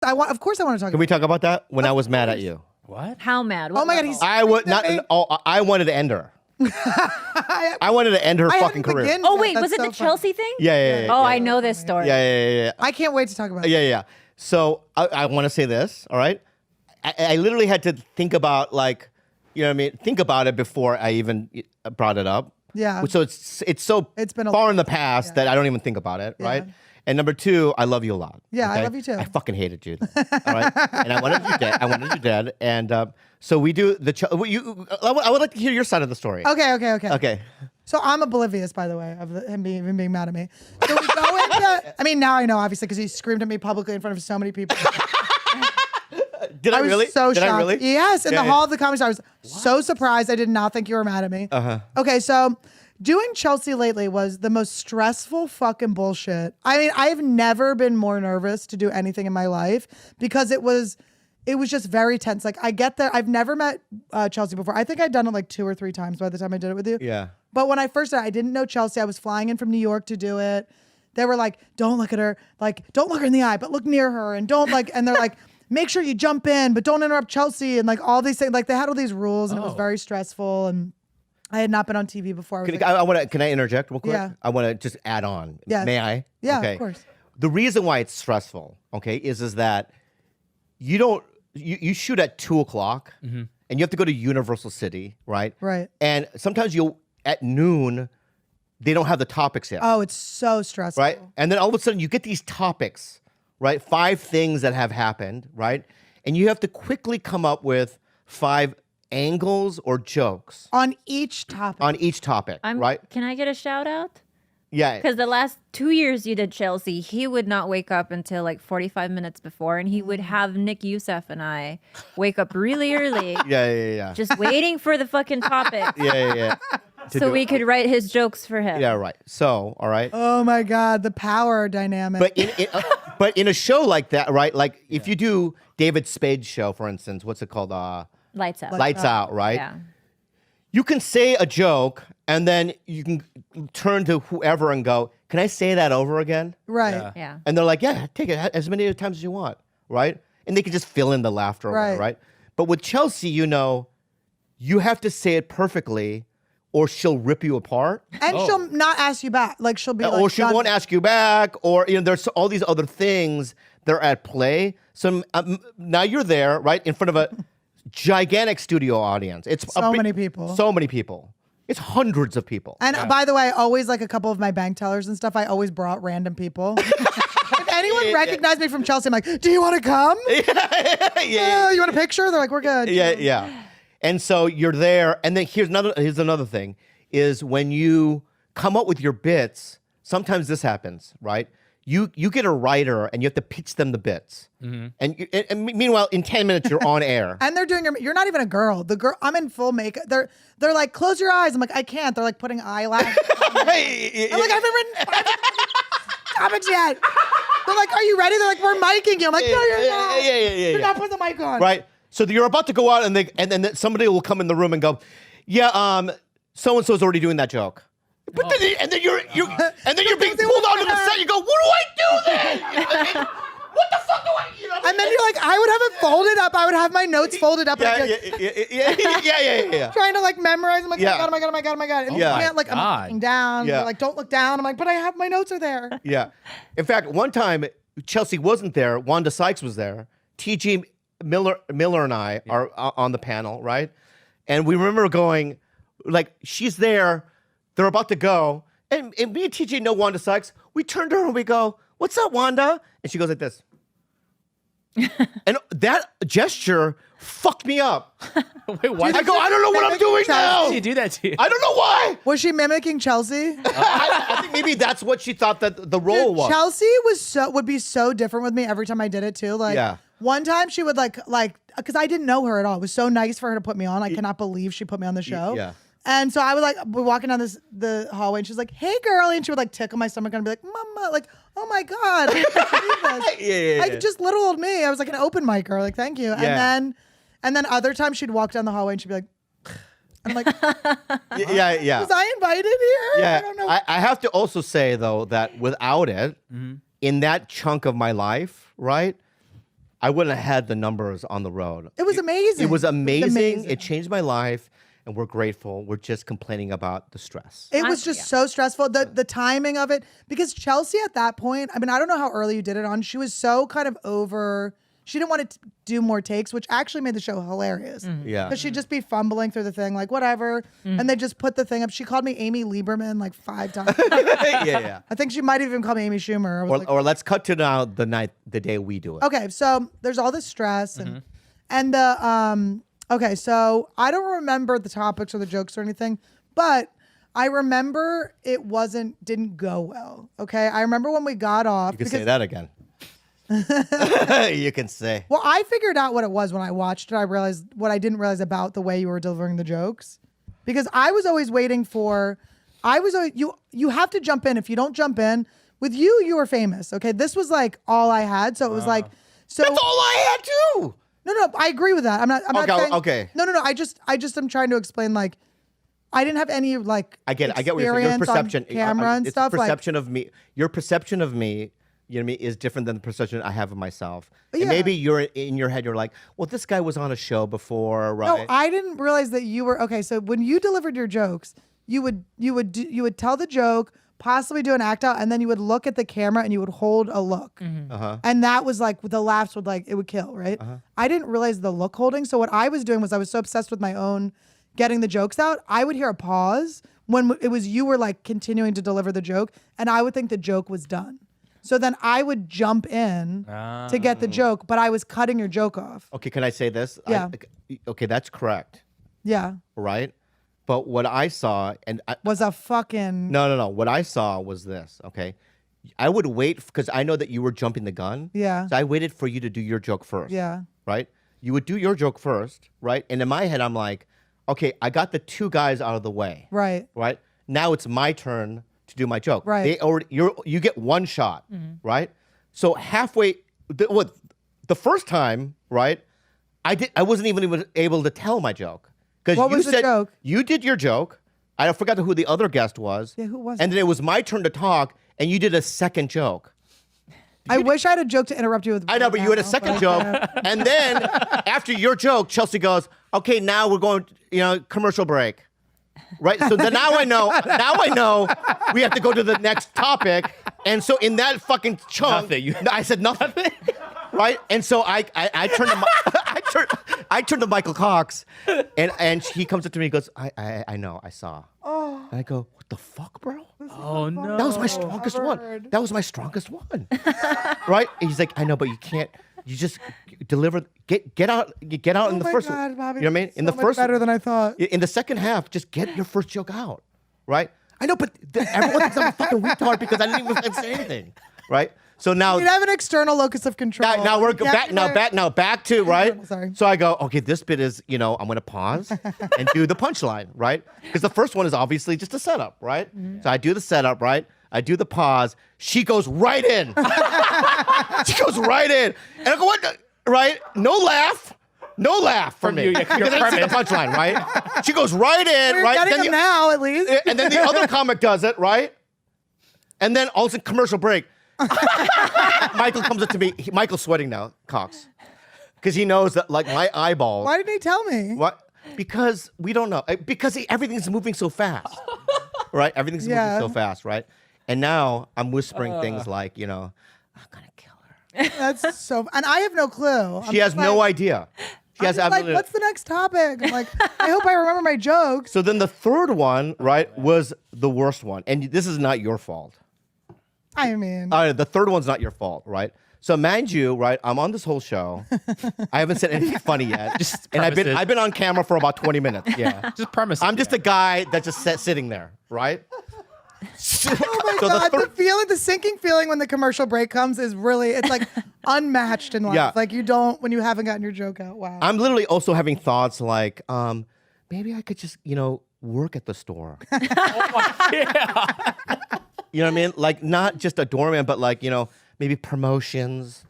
Of course I want to talk Can we talk about that? When I was mad at you. What? How mad? Oh my God, he's I would not. I wanted to end her. I wanted to end her fucking career. Oh wait, was it the Chelsea thing? Yeah. Oh, I know this story. Yeah. I can't wait to talk about it. Yeah. So I want to say this. All right. I literally had to think about think about it before I even brought it up. Yeah. So it's been far in the past that I don't even think about it. Right. And number two, I love you a lot. Yeah, okay? I love you too. I fucking hated you. All right. And I wanted you dead. And so we do I would like to hear your side of the story. Okay. So I'm oblivious, by the way, of him being mad at me. So we go into. I mean, now I know, obviously, because he screamed at me publicly in front of so many people. Did I really? So Did shocked. I really? Yes, in the hall of the comedy store. I was so surprised. I did not think you were mad at me. Okay, so doing Chelsea lately was the most stressful fucking bullshit. I mean, I've never been more nervous to do anything in my life because it was just very tense. Like, I get there. I've never met Chelsea before. I think I'd done it like 2 or 3 times by the time I did it with you. Yeah. But when I first did it, I didn't know Chelsea. I was flying in from New York to do it. They were like, don't look at her. Like, don't look her in the eye, but look near her. And don't and they're like, make sure you jump in, but don't interrupt Chelsea. And like all these things, like they had all these rules and it was very stressful. And I had not been on TV before. Can I interject real quick? Yeah. I want to just add on. Yes. May I? Yeah, okay. of course. The reason why it's stressful, okay, is that you shoot at 2:00 and you have to go to Universal City, right? Right. And sometimes at noon, they don't have the topics yet. Oh, it's so stressful. Right. And then all of a sudden you get these topics, right? 5 things that have happened, right? And you have to quickly come up with 5 angles or jokes on each topic. Right? Can I get a shout out? Yeah. Because the last 2 years you did Chelsea, he would not wake up until like 45 minutes before, and he would have Nick Youssef and I wake up really early. Yeah. Just waiting for the fucking topic. Yeah. So we could write his jokes for him. Yeah, right. So, all right. Oh my God, the power dynamic. But in a show like that, right? Like if you do David Spade's show, for instance, what's it called? Lights Out. Lights Out, right? Yeah. You can say a joke and then you can turn to whoever and go, can I say that over again? Right. Yeah. And they're like, yeah, take it as many times as you want, right? And they can just fill in the laughter, right? But with Chelsea, you have to say it perfectly or she'll rip you apart. And she'll not ask you back. Like she'll be like, or she won't ask you back, or there's all these other things that are at play. So now you're there, right, in front of a gigantic studio audience. It's many people. So many people. It's hundreds of people. And by the way, always like a couple of my bank tellers and stuff, I always brought random people. If anyone recognized me from Chelsea, I'm like, do you want to come? Yeah. You want a picture? They're like, we're good. Yeah. And so you're there, and then here's another thing, is when you come up with your bits, sometimes this happens, right? You get a writer, and you have to pitch them the bits. And meanwhile, in 10 minutes, you're on air. And they're doing you're not even a girl. The girl, I'm in full makeup. They're like, close your eyes. I'm like, I can't. They're like putting eyelashes on me. I'm like, I haven't written topics yet. They're like, are you ready? They're like, we're micing you. I'm like, no, you're not. You're not putting the mic on. Right. So you're about to go out, and then somebody will come in the room and go, yeah, so and so's already doing that joke. But then you're being pulled onto the set. You go, what do I do then? What the fuck do I? And then you're like, I would have it folded up. I would have my notes folded up. Yeah. Trying to like memorize. I'm like, oh my god. And you can't like, I'm looking down. Yeah. They're like, don't look down. I'm like, but I have my notes are there. Yeah. In fact, one time Chelsea wasn't there. Wanda Sykes was there. T.G. Miller and I are on the panel, right? And we remember going, like, she's there, they're about to go, and me and TJ know Wanda Sykes. We turn to her and we go, what's up, Wanda? And she goes like this. And that gesture fucked me up. Wait, why? I go, I don't know what I'm doing now. Why did you do that to you? I don't know why. Was she mimicking Chelsea? I think maybe that's what she thought that the role was. Chelsea would be so different with me every time I did it too. Like one time she would like because I didn't know her at all. It was so nice for her to put me on. I cannot believe she put me on the show. Yeah. And so I would like be walking down the hallway and she's like, "Hey, girlie," and she would like tickle my stomach and be like, "Mama," like, "Oh my god, I can't believe this." Like just little old me. I was like an open micer. Like, thank you. And then other times she'd walk down the hallway and she'd be like, I'm like, yeah. Was I invited here? Yeah. I don't know. I have to also say though that without it, in that chunk of my life, right, I wouldn't have had the numbers on the road. It was amazing. It was amazing. It changed my life, and we're grateful. We're just complaining about the stress. It was just so stressful. The timing of it, because Chelsea at that point, I mean, I don't know how early you did it on. She was so kind of over. She didn't want to do more takes, which actually made the show hilarious. Yeah. Because she'd just be fumbling through the thing, like whatever, and they just put the thing up. She called me Amy Lieberman like 5 times. yeah. I think she might even call me Amy Schumer. I was Or let's cut to now the day we do it. Okay, so there's all this stress and the okay, so I don't remember the topics or the jokes or anything, but I remember it didn't go well. Okay, I remember when we got off. You can say that again. You can say. Well, I figured out what it was when I watched it. I realized what I didn't realize about the way you were delivering the jokes, because I was always waiting for. You have to jump in. If you don't jump in, with you were famous. Okay, this was like all I had. So it was like. So That's all I had too. No, I agree with that. I'm not saying, okay. No. I just am trying to explain, like, I didn't have any, like, I get what you're saying. Your perception, on camera and it's stuff. perception of me. Your perception of me, you know what I mean, is different than the perception I have of myself. And Yeah. maybe you're in your head. You're like, well, this guy was on a show before, right? No, I didn't realize that you were okay. So when you delivered your jokes, you would tell the joke, possibly do an act out, and then you would look at the camera and you would hold a look. And that was like the laughs would it would kill, right? I didn't realize the look holding. So what I was doing was I was so obsessed with my own getting the jokes out. I would hear a pause when it was you were like continuing to deliver the joke, and I would think the joke was done. So then I would jump in to get the joke, but I was cutting your joke off. Okay, can I say this? Yeah. Okay, that's correct, Yeah. right? But what I saw, Was a fucking no. What I saw was this. Okay, I would wait because I know that you were jumping the gun. Yeah. So I waited for you to do your joke first. Yeah. Right. You would do your joke first, right? And in my head, I'm like, okay, I got the 2 guys out of the way. Right. Right. Now it's my turn to do my joke. Right. You get 1 shot. Right. So halfway, the first time, right? I wasn't even able to tell my joke. Because What you was the said joke? you did your joke. I forgot who the other guest was. Yeah, who was And it? then it was my turn to talk, and you did a second joke. I wish I had a joke to interrupt you with. I know, but you had a now, second but- joke, and then after your joke, Chelsea goes, "Okay, now we're going, commercial break." Right. So then now I know. Now I know we have to go to the next topic, and so in that fucking chunk, Nothing. I said nothing. Right. And so I turned to I turned to Michael Cox, and he comes up to me and goes, I know, I saw. Oh. And I go, what the fuck, bro? Oh no. That was my strongest one. That was my strongest one. Right? And he's like, I know, but you can't. You just deliver. Get out in the my first God, one. Bobby, You know what I mean? that's In so the much first, better than I thought. In the second half, just get your first joke out. Right? I know, but everyone thinks I'm a fucking retard because I didn't even say anything. Right? So now. You'd have an external locus of control. Now we're Yeah, back to right. Sorry. So I go, okay, this bit is, I'm gonna pause and do the punchline, right? Because the first one is obviously just a setup, right? So I do the setup, right? I do the pause. She goes right in. She goes right in, and I go, what? Right? No laugh from me. you, yeah, your Because I didn't see the premise. punchline, right? She goes right in, You're right? getting Then them now, at least. and then the other comic does it, right? And then all of a sudden, commercial break. Michael comes up to me. Michael's sweating now, Cox, because he knows that like my eyeballs. Why didn't he tell me? What? Because we don't know. Because everything's moving so fast, right? Everything's Yeah. moving so fast, right? And now I'm whispering things like, I'm gonna kill her. That's so. And I have no clue. She has no idea. She has absolutely. What's the next topic? I'm like, I hope I remember my jokes. So then the third one, right, was the worst one, and this is not your fault. I mean, The third one's not your fault, right? So mind you, right, I'm on this whole show. I haven't said anything funny yet. Just and premise it. I've been on camera for about 20 minutes. Yeah. Just premise. I'm just a guy that's just sitting there, right? oh my so God, the third, the sinking feeling when the commercial break comes is really, it's like unmatched in life. Yeah. Like when you haven't gotten your joke out. Wow. I'm literally also having thoughts like, maybe I could just, work at the store. yeah. You know what I mean? Like not just a doorman, but like, maybe promotions,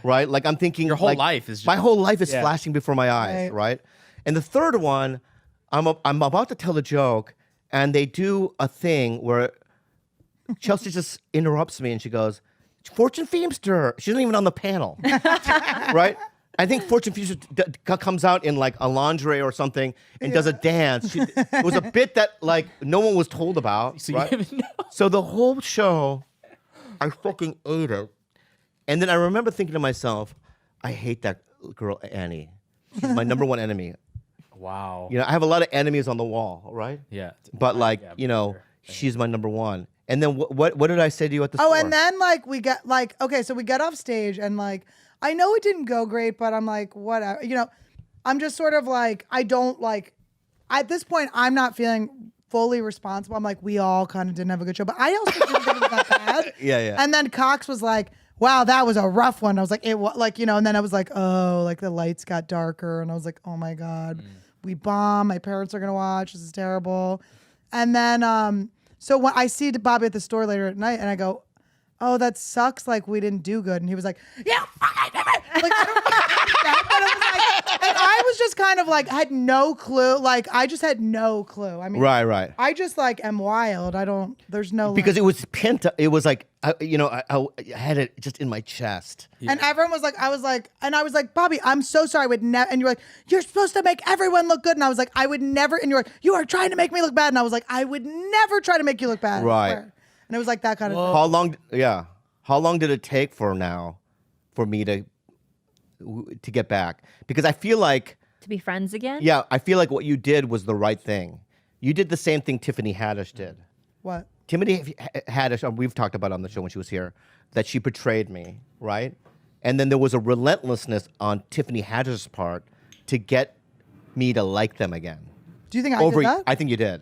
right? Like I'm thinking Your whole like, life is just- my whole life is Yeah. flashing before my eyes, Right. right? And the third one, I'm about to tell a joke, and they do a thing where Chelsea just interrupts me and she goes, Fortune Feimster. She's not even on the panel, right? I think Fortune Feimster comes out in like a lingerie or something and does a dance. It was a bit that like no one was told about, So right? you even know. So the whole show, I fucking ate it. And then I remember thinking to myself, I hate that girl, Annie. She's my number one enemy. Wow. You know, I have a lot of enemies on the wall, right? Yeah. But like, Yeah, you know, sure. she's my number one. And then what did I say to you at the Oh, store? and then like we get like, okay, so we get off stage and like, I know it didn't go great, but I'm like, whatever. You know, I'm just sort of like, I don't like, at this point, I'm not feeling fully responsible. I'm like, we all kind of didn't have a good show, but I also didn't think it was that bad. Yeah. And then Cox was like, wow, that was a rough one. I was like, it was like, you know, and then I was like, oh, like the lights got darker. And I was like, oh my God, we bomb. My parents are going to watch. This is terrible. And then, so when I see Bobby at the store later at night and I go, oh, that sucks. Like we didn't do good. And he was like, yeah, fucking did it. Like, I don't know that, but it was like, and I was just kind of like, had no clue. Like, I just had no clue. I mean, Right. I just like am wild. There's no. Because it was pent up. It was like, I had it just in my chest. And everyone was like, I was like, Bobby, I'm so sorry. I would never. And you're like, you're supposed to make everyone look good. And I was like, I would never. And you're like, you are trying to make me look bad. And I was like, I would never try to make you look bad. I Right. swear. And it was like that kind of thing. How long? Yeah. How long did it take for me to get back? Because I feel like, To be friends again? yeah, I feel like what you did was the right thing. You did the same thing Tiffany Haddish did. What? Tiffany Haddish, we've talked about on the show when she was here, that she betrayed me, right? And then there was a relentlessness on Tiffany Haddish's part to get me to like them again. Do you think I did that? I think you did.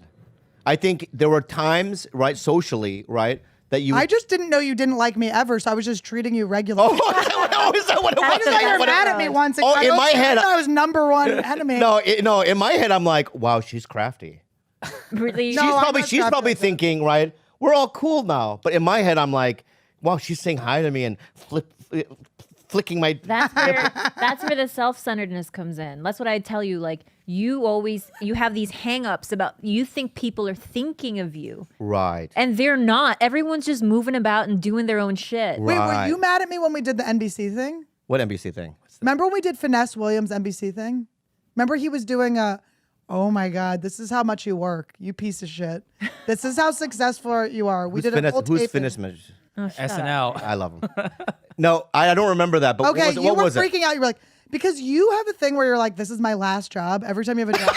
I think there were times, right, socially, right, that you. I just didn't know you didn't like me ever, so I was just treating you regularly. Oh, is that what it was? I just thought you were What it- mad at me once. And Oh, I in go, my head- I thought I was number one enemy. No, in my head, I'm like, wow, she's crafty. Really? No, I'm not She's probably crafty. thinking, right, we're all cool now. But in my head, I'm like, wow, she's saying hi to me and flicking my. That's where the self-centeredness comes in. That's what I tell you. Like you have these hang-ups about you think people are thinking of you. Right. And they're not. Everyone's just moving about and doing their own shit. Wait, were Right. you mad at me when we did the NBC thing? What NBC thing? Remember when we did Finesse Williams' NBC thing? Remember he was doing oh my God, this is how much you work, you piece of shit. This is how successful you are. We did a whole Who's taping. Finesse? Oh, shut up. SNL. I love him. No, I don't remember that. But Okay, what was you were it? freaking out. You were like, because you have a thing where you're like, this is my last job. Every time you have a job.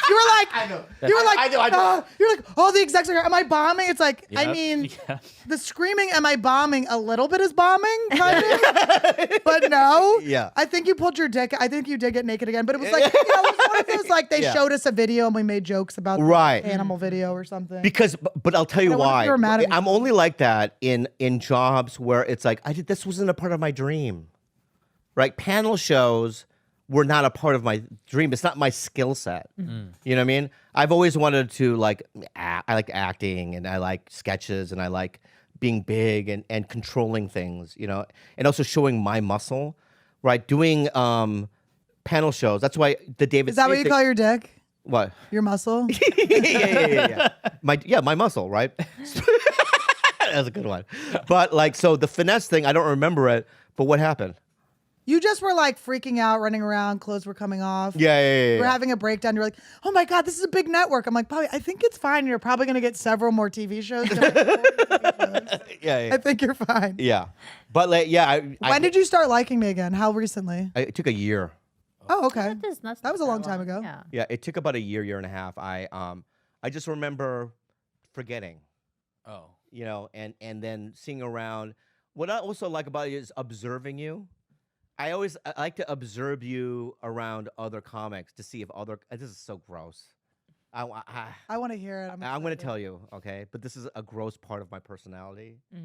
You were like, I know. You were like, I know. You're like, oh, the execs are, am I bombing? It's like, I Yep. mean, Yeah. the screaming, am I bombing? A little bit is bombing, kind of. But no. Yeah. I think you pulled your dick. I think you did get naked again. But it was like, you know, it was one of those, like, they Yeah. showed us a video and we made jokes about Right. the animal video or something. Because, but I'll tell you I wonder if why. you were mad at me. I'm only like that in jobs where it's like this wasn't a part of my dream, right? Panel shows were not a part of my dream. It's not my skill set. You know what I mean? I've always wanted to I like acting and I like sketches and I like being big and controlling things, you know, and also showing my muscle, right? Doing panel shows. That's why the David. Is that what Spade you thing- call your dick? What? Your muscle? yeah. My muscle, right? That's a good one. But like, so the finesse thing, I don't remember it. But what happened? You just were like freaking out, running around, clothes were coming off. Yeah. We're having a breakdown. You're like, oh my God, this is a big network. I'm like, Bobby, I think it's fine. You're probably going to get several more TV shows. Yeah. I think you're fine. Yeah. But like, yeah. When did you start liking me again? How recently? It took a year. Oh, okay. That was a long time ago. Yeah. Yeah. It took about a year and a half. I just remember forgetting, Oh. you know, and then seeing around. What I also like about it is observing you. I like to observe you around other comics to see if this is so gross. I I want to hear it. I'm going to tell you, okay? But this is a gross part of my personality.